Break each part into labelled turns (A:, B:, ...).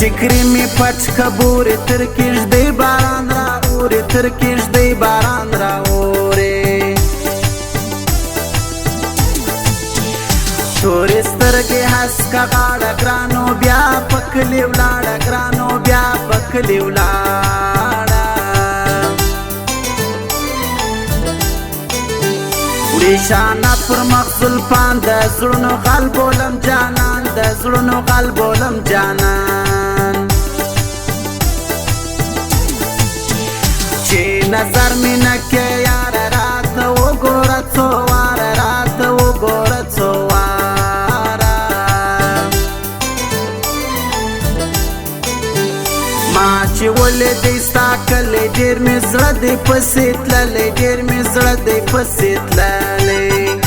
A: ټکرې مې پټ کبورې تر کېږدۍ باران را اورې تر کېږدۍ باران را اورې تورې سترګې هسکه غاړه ګرانو بیا په کلي ولاړه ګرانو بیا په کلي ولاړه وړې شانه پر مخ زلفان د زړونو غل بولم جانان د زړونو غل بولم جانان چې نظر مې نه کې یاره راته وګوره څو واره راته وګوره څو واره ما چې ولیدې ستا کلی ډېر مې زړه دی پسې تللی ډېر مې زړه دی پسې تللی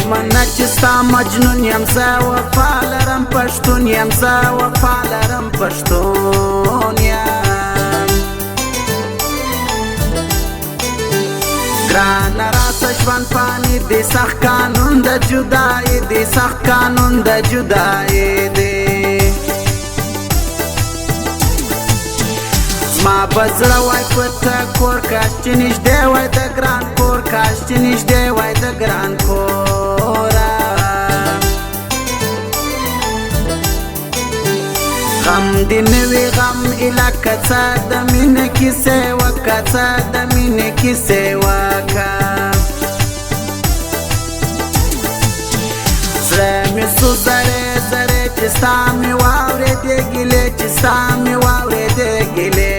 A: منه چې ستا مجنون یم زه وفا لرم پښتون یم زه وفا لرم پښتون یم ګرانه راته ژوند فاني دی سخت قانون د جدایي دی سخت قانون د جدایي دی زما به زړه وای په ته کور کاش چې نږدې وای د ګران کور کاش چې نږدې وای د ګران کوره غم دې نه وي غم ایله که څه د مینې کیسې وکه څه د مینې کیسې وکه زړه مې سو زړې زړې چې ستا مې واورېدې ګیلې چې ستا مې واورېدې ګیلې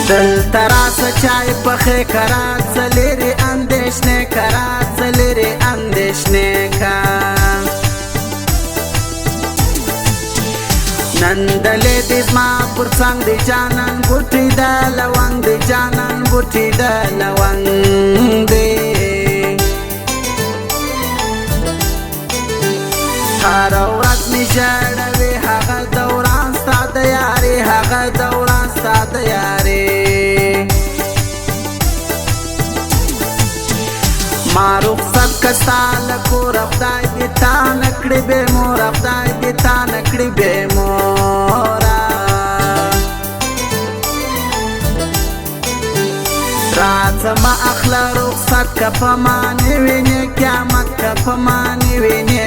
A: دلته راسه چای پخې کرات څه لرې اندېښنې کرات څه لرې اندېښنې که نن دلې دې زما پر څنګ دی جانان بوټي د لونګ دی جانان بوټي د لونګ دی هره ورځ مې ژړوي هغه دوران ستا د یارې هغه دوران ستا د یارې ما رخصت که ستا له کوره خدای دې تا نه کړې بې موره خدای دې تا نه کړې بې موره راځه مه اخله رخصت که په ما نه وینې قیامت که په ما نه وینې